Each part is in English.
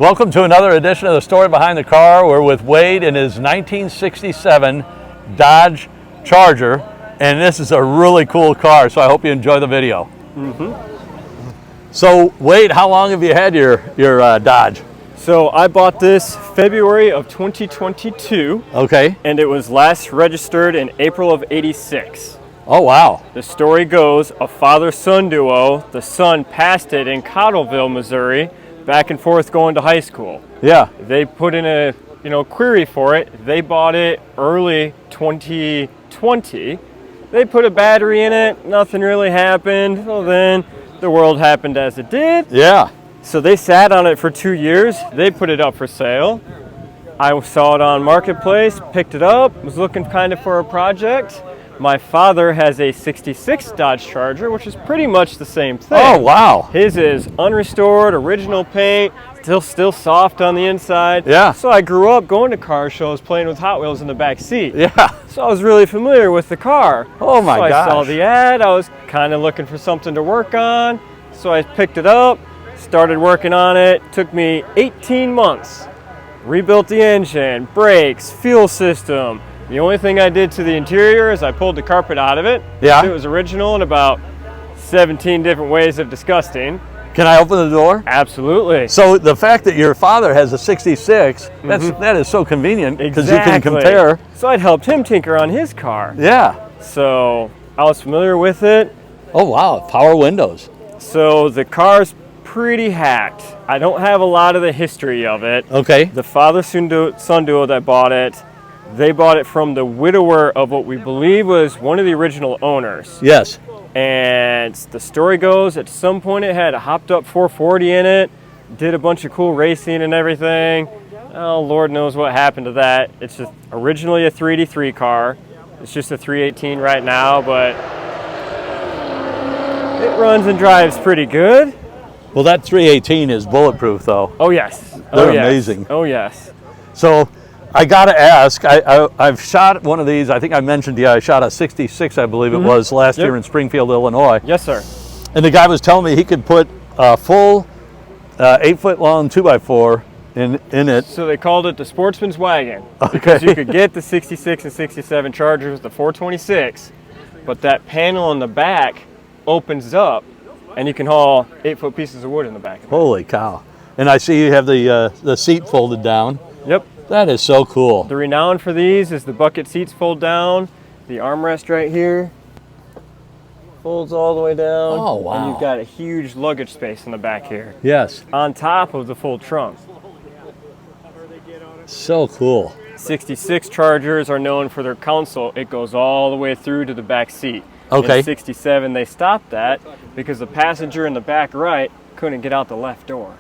Welcome to another edition of The Story Behind the Car. We're with Wade in his 1967 Dodge Charger, and this is a really cool car, so I hope you enjoy the video. So Wade, how long have you had your Dodge? So I bought this February of 2022. Okay. And it was last registered in April of '86. Oh, wow. The story goes, a father-son duo, the son passed it in Cottleville, Missouri, back and forth going to high school. Yeah. They put in a query for it. They bought it early 2020. They put a battery in it. Nothing really happened. Well, then the world happened as it did. Yeah. So they sat on it for 2 years. They put it up for sale. I saw it on Marketplace, picked it up, was looking kind of for a project. My father has a '66 Dodge Charger, which is pretty much the same thing. Oh, wow. His is unrestored, original paint, still soft on the inside. Yeah. So I grew up going to car shows, playing with Hot Wheels in the back seat. Yeah. So I was really familiar with the car. Oh my gosh. So I saw the ad, I was kind of looking for something to work on. So I picked it up, started working on it. Took me 18 months. Rebuilt the engine, brakes, fuel system. The only thing I did to the interior is I pulled the carpet out of it. Yeah. It was original in about 17 different ways of disgusting. Can I open the door? Absolutely. So the fact that your father has a '66, that is so convenient because you can Exactly. compare. So I'd helped him tinker on his car. Yeah. So I was familiar with it. Oh, wow. Power windows. So the car's pretty hacked. I don't have a lot of the history of it. Okay. The father-son duo that bought it, they bought it from the widower of what we believe was one of the original owners. Yes. And the story goes, at some point it had a hopped up 440 in it, did a bunch of cool racing and everything. Oh, Lord knows what happened to that. It's just originally a 383 car. It's just a 318 right now, but it runs and drives pretty good. Well, that 318 is bulletproof, though. Oh, yes. They're oh, yes. amazing. Oh, yes. So I got to ask, I've shot one of these. I think I mentioned to you, I shot a '66, I believe it was, last year in Springfield, Illinois. Yes, sir. And the guy was telling me he could put a full 8-foot-long 2x4 in it. So they called it the Sportsman's Wagon. Okay. Because you could get the 66 and 67 Chargers with the 426, but that panel in the back opens up, and you can haul 8-foot pieces of wood in the back. Holy cow. And I see you have the seat folded down. Yep. That is so cool. The renown for these is the bucket seats fold down, the armrest right here folds all the way down. Oh, wow. And you've got a huge luggage space in the back here. Yes. On top of the full trunk. So cool. 66 Chargers are known for their console. It goes all the way through to the back seat. Okay. In 67, they stopped that because the passenger in the back right couldn't get out the left door.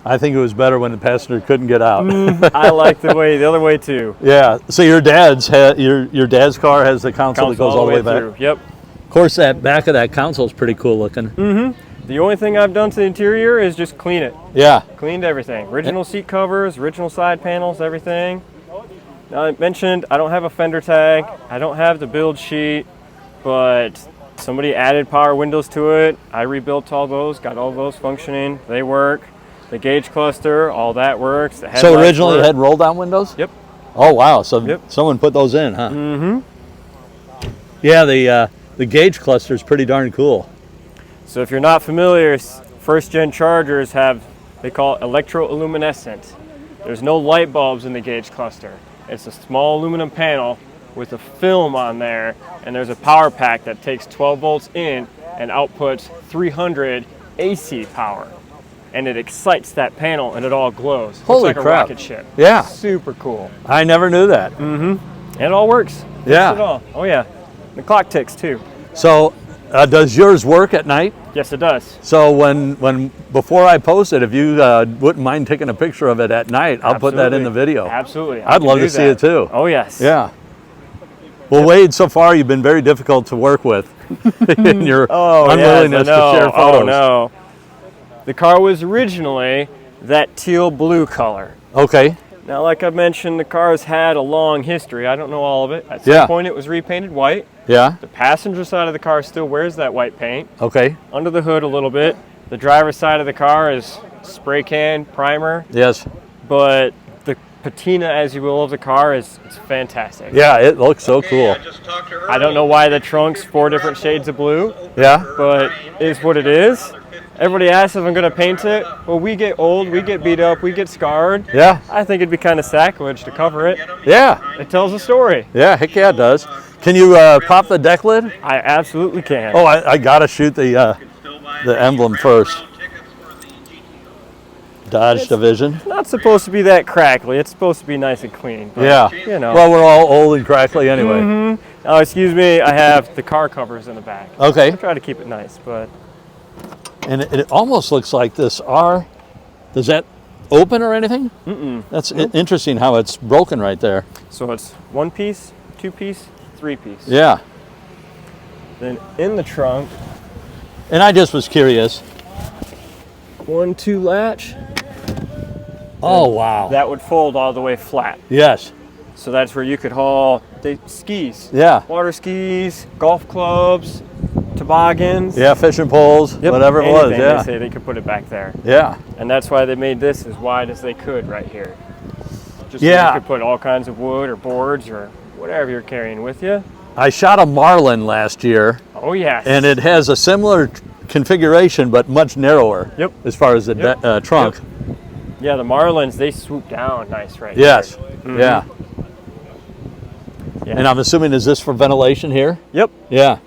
I think it was better when the passenger couldn't get out. I like the other way too. Yeah. So your dad's your dad's car has the console that goes all the way back. through. Yep. Of course, that back of that console is pretty cool looking. The only thing I've done to the interior is just clean it. Yeah. Cleaned everything. Original seat covers, original side panels, everything. Now I mentioned I don't have a fender tag. I don't have the build sheet, but somebody added power windows to it. I rebuilt all those, got all those functioning. They work. The gauge cluster, all that works. The So originally it had roll down windows? Yep. Oh, wow. So someone put those in, huh? Yeah, the gauge cluster is pretty darn cool. So if you're not familiar, first gen Chargers they call it electroluminescent. There's no light bulbs in the gauge cluster. It's a small aluminum panel with a film on there, and there's a power pack that takes 12 volts in and outputs 300 AC power. And it excites that panel and it all glows. Holy Looks like crap. a rocket ship. Yeah. Super cool. I never knew that. And it all works. Yeah. It all. Oh yeah. The clock ticks too. So does yours work at night? Yes, it does. So before I post it, if you wouldn't mind taking a picture of it at night, I'll put that in the video. Absolutely. I'd love to see it too. Oh yes. Yeah. Well, Wade, so far you've been very difficult to work with in your unwillingness to share photos. Oh no. The car was originally that teal blue color. Okay. Now, like I mentioned, the car's had a long history. I don't know all of it. At some point, it was repainted white. Yeah. The passenger side of the car still wears that white paint. Okay. Under the hood a little bit. The driver's side of the car is spray can primer, Yes. but the patina, as you will, of the car it's fantastic. Yeah, it looks so cool. I don't know why the trunk's 4 different shades of blue, Yeah. but it's what it is. Everybody asks if I'm going to paint it. Well, we get old, we get beat up, we get scarred. Yeah. I think it'd be kind of sacrilege to cover it. Yeah. It tells a story. Yeah, heck yeah, it does. Can you pop the deck lid? I absolutely can. Oh, I gotta shoot the emblem first. Dodge Division. It's not supposed to be that crackly. It's supposed to be nice and clean. But, Yeah. You know. Well, we're all old and crackly anyway. Mm-hmm. Oh, excuse me. I have the car covers in the back. Okay. I try to keep it nice, but And it almost looks like this R. Does that open or anything? mm-mm. That's interesting how it's broken right there. So it's 1 piece, 2 piece, 3 piece. Yeah. Then in the trunk, And I just was curious. 1-2 latch. Oh, wow. That would fold all the way flat. Yes. So that's where you could haul skis, Yeah. water skis, golf clubs, toboggans. Yeah, fishing poles, Yep, whatever it was. anything. Yeah. They say they could put it back there. Yeah. And that's why they made this as wide as they could right here. Just so Yeah. you could put all kinds of wood or boards or whatever you're carrying with you. I shot a Marlin last year, Oh, yes. and it has a similar configuration, but much narrower. Yep. As far as the Yep. trunk. Yep. Yeah, the Marlins, they swoop down nice right Yes. here. Yeah. Yeah. And I'm assuming, is this for ventilation here? Yep. Yeah.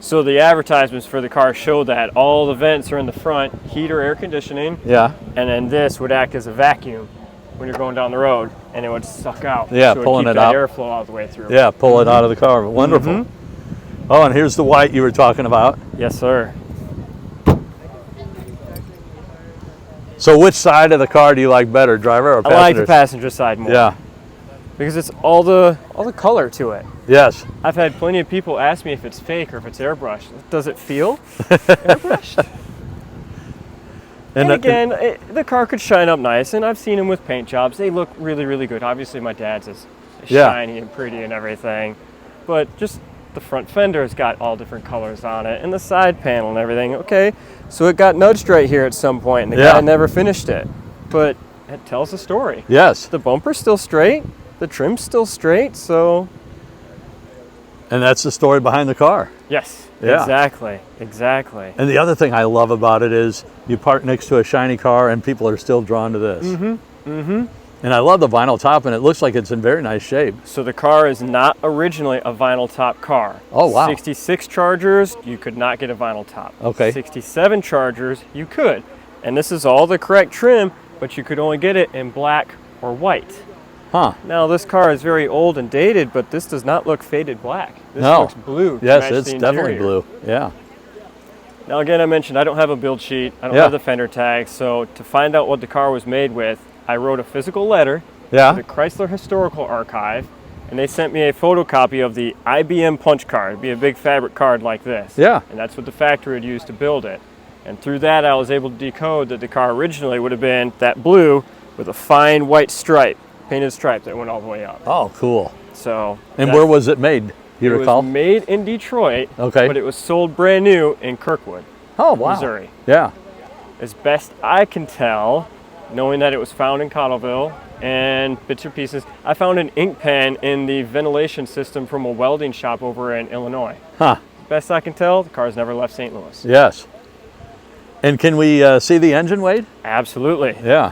So the advertisements for the car show that all the vents are in the front, heat or air conditioning, Yeah. and then this would act as a vacuum when you're going down the road, and it would suck out. Yeah, so pulling keep it that out. airflow all the way through. Yeah, pull it out of the car. Wonderful. Mhm. Oh, and here's the white you were talking about. Yes, sir. So which side of the car do you like better, driver or I passenger? like the passenger side more. Yeah. Because it's all the color to it. Yes. I've had plenty of people ask me if it's fake or if it's airbrushed. Does it feel airbrushed? And again, the car could shine up nice, and I've seen them with paint jobs. They look really, really good. Obviously, my dad's is Yeah. shiny and pretty and everything, but just the front fender's got all different colors on it, and the side panel and everything. Okay, so it got nudged right here at some point, and the guy never finished it, but it tells a story. Yes. The bumper's still straight, the trim's still straight, so And that's the story behind the car. yes, Yeah. exactly. And the other thing I love about it is you park next to a shiny car and people are still drawn to this. And I love the vinyl top, and it looks like it's in very nice shape. So the car is not originally a vinyl top car. Oh, wow. 66 Chargers, you could not get a vinyl top. Okay. 67 Chargers, you could. And this is all the correct trim, but you could only get it in black or white. Huh. Now this car is very old and dated, but this does not look faded black. This No. looks blue. to Yes, match it's the definitely interior. blue. Yeah. Now again, I mentioned I don't have a build sheet. I don't Yeah. have the fender tags. So to find out what the car was made with, I wrote a physical letter to Yeah. the Chrysler Historical Archive, and they sent me a photocopy of the IBM punch card. It'd be a big fabric card like this. Yeah. And that's what the factory would use to build it. And through that, I was able to decode that the car originally would have been that blue with a fine white stripe, painted stripe that went all the way up. Oh, cool. So. And that's- where was it made? Do you it recall? was made in Detroit, Okay. but it was sold brand new in Kirkwood, Oh, wow. Missouri. Yeah. As best I can tell, knowing that it was found in Cottleville and bits or pieces, I found an ink pen in the ventilation system from a welding shop over in Illinois. Huh. Best I can tell, the car's never left St. Louis. Yes. And can we see the engine, Wade? Absolutely. Yeah.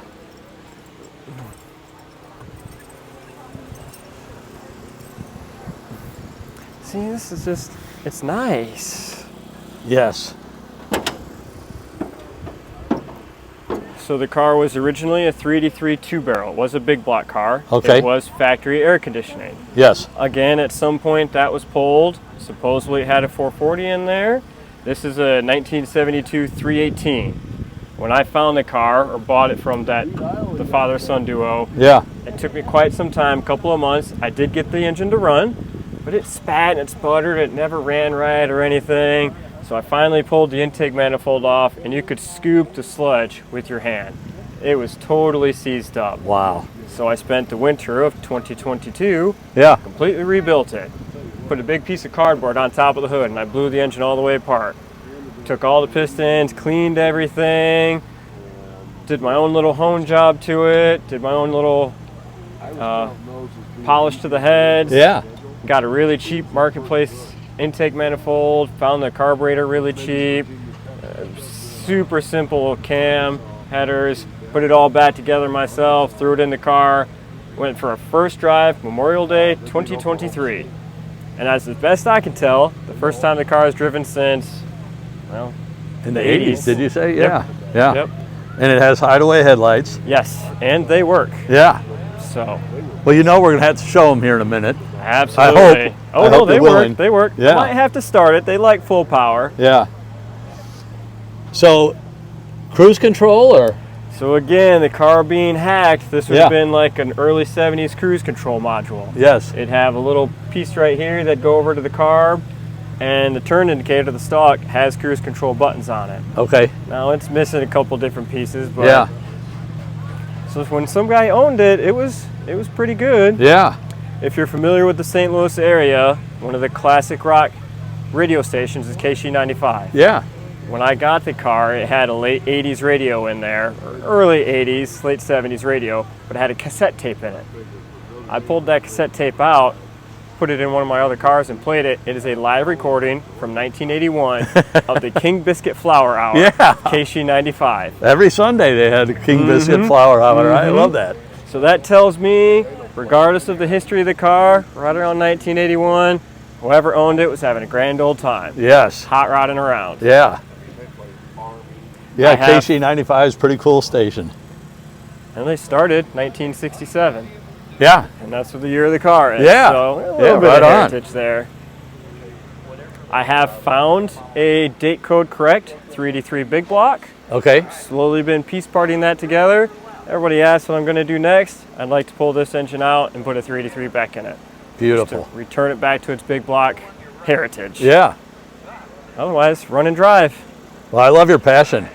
See, this is just, it's nice. Yes. So the car was originally a 383 two-barrel. It was a big block car. Okay. It was factory air conditioning. Yes. Again, at some point that was pulled. Supposedly it had a 440 in there. This is a 1972 318. When I found the car or bought it from the father-son duo, Yeah. it took me quite some time, a couple of months. I did get the engine to run, but it spat and it sputtered. It never ran right or anything. So I finally pulled the intake manifold off, and you could scoop the sludge with your hand. It was totally seized up. Wow. So I spent the winter of 2022, Yeah. completely rebuilt it. Put a big piece of cardboard on top of the hood, and I blew the engine all the way apart. Took all the pistons, cleaned everything, did my own little hone job to it, did my own little polish to the heads. Yeah. Got a really cheap marketplace intake manifold, found the carburetor really cheap, super simple cam, headers, put it all back together myself, threw it in the car, went for a first drive, Memorial Day 2023. And as the best I can tell, the first time the car has driven since, well, in the 80s, did you say? Yep. Yeah. Yeah. Yep. And it has hideaway headlights. Yes, and they work. Yeah. So. Well, you know we're going to have to show them here in a minute. Absolutely. I hope. Oh, I no, hope they they're work. willing. They work. Yeah. Might have to start it. They like full power. Yeah. So, cruise control or? So again, the car being hacked, this would Yeah. have been like an early 70s cruise control module. Yes. It'd have a little piece right here that'd go over to the carb, and the turn indicator, the stock, has cruise control buttons on it. Okay. Now it's missing a couple different pieces, but Yeah. so when some guy owned it, it was pretty good. Yeah. If you're familiar with the St. Louis area, one of the classic rock radio stations is KC95. Yeah. When I got the car, it had a late 80s radio in there, or early 80s, late 70s radio, but it had a cassette tape in it. I pulled that cassette tape out, put it in one of my other cars and played it. It is a live recording from 1981 of the King Biscuit Flour Hour, Yeah. KC95. Every Sunday they had a King Biscuit Flour Hour. I love that. So that tells me, regardless of the history of the car, right around 1981, whoever owned it was having a grand old time. Yes. Hot rodding around. Yeah. Yeah, I have- KC95 is a pretty cool station. And they started 1967. Yeah. And that's the year of the car is. Yeah. So a Yeah, little bit right of on. heritage there. I have found a date code correct 383 big block. Okay. Slowly been piece parting that together. Everybody asks what I'm going to do next. I'd like to pull this engine out and put a 383 back in it. Beautiful. Just to return it back to its big block heritage. Yeah. Otherwise, run and drive. Well, I love your passion.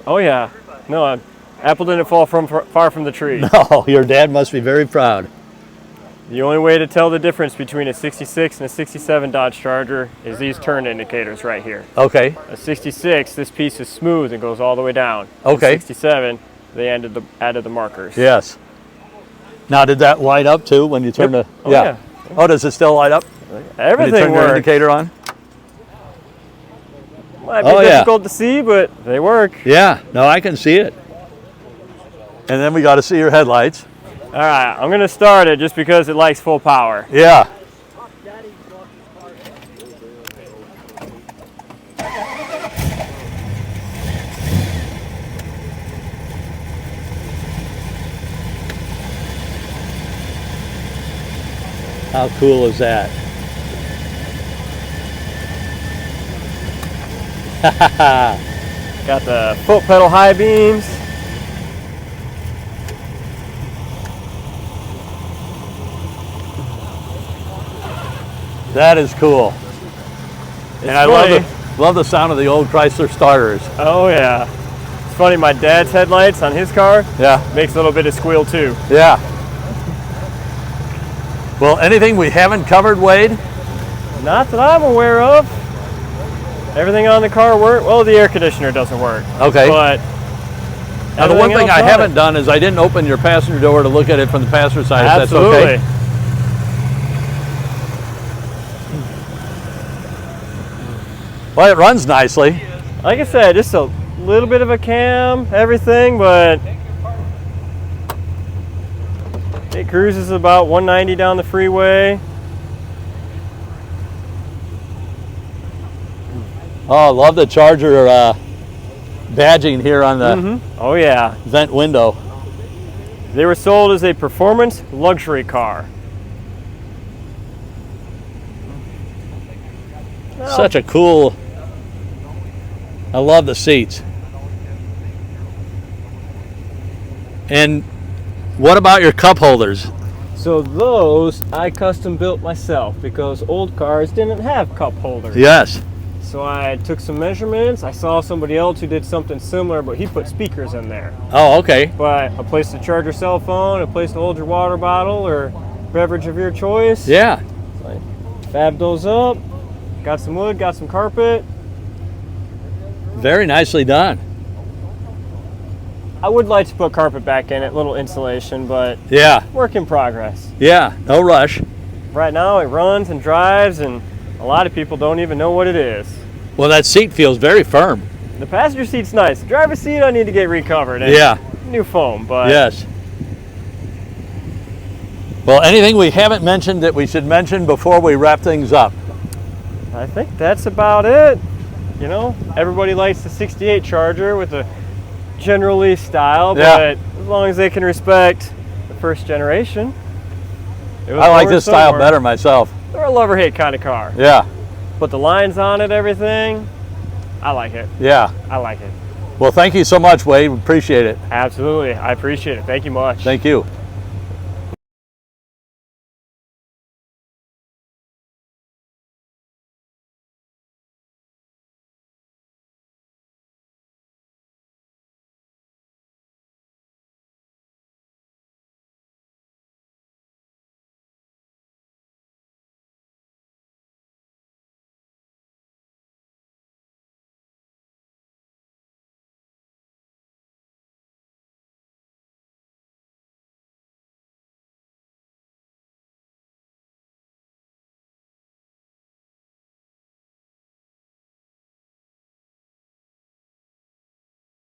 Oh yeah. No, apple didn't fall far from the tree. Oh, your dad must be very proud. The only way to tell the difference between a 66 and a 67 Dodge Charger is these turn indicators right here. Okay. A 66, this piece is smooth and goes all the way down. Okay. A 67, they added the markers. Yes. Now, did that light up too when you turn Yep. the? Oh, yeah. Oh, does it still light up when you Everything turn your works. indicator on? Might be Oh, yeah. difficult to see, but they work. Yeah. No, I can see it. And then we got to see your headlights. All right, I'm going to start it just because it likes full power. Yeah. How cool is that? Got the foot pedal high beams. That is cool. And I love the sound of the old Chrysler starters. Oh yeah. It's funny, my dad's headlights on his car Yeah. makes a little bit of squeal too. Yeah. Well, anything we haven't covered, Wade? Not that I'm aware of. Everything on the car works. Well, the air conditioner doesn't work. Okay. But Now, the one everything thing else I on haven't it- done is I didn't open your passenger door to look at it from the passenger side. If that's Absolutely. okay. Well, it runs nicely. Like I said, just a little bit of a cam, everything, but it cruises about 190 down the freeway. Oh, I love the Charger badging here on the Oh yeah. vent window. They were sold as a performance luxury car. Such a cool. I love the seats. And what about your cup holders? So those I custom built myself because old cars didn't have cup holders. Yes. So I took some measurements. I saw somebody else who did something similar, but he put speakers in there. Oh, okay. But a place to charge your cell phone, a place to hold your water bottle or beverage of your choice. Yeah. So I fabbed those up, got some wood, got some carpet. Very nicely done. I would like to put carpet back in it, little insulation, but Yeah, work in progress. yeah, no rush. Right now it runs and drives, and a lot of people don't even know what it is. Well, that seat feels very firm. The passenger seat's nice. The driver's seat I need to get recovered. And Yeah. new foam, but Yes. Well, anything we haven't mentioned that we should mention before we wrap things up? I think that's about it. You know, everybody likes the 68 Charger with the generally style, Yeah. but as long as they can respect the first generation. It was I like going this style somewhere. better myself. They're a love-or-hate kind of car. Yeah, But the lines on it, everything, I like it. yeah. I like it. Well, thank you so much, Wade. Appreciate it. Absolutely. I appreciate it. Thank you much. Thank you.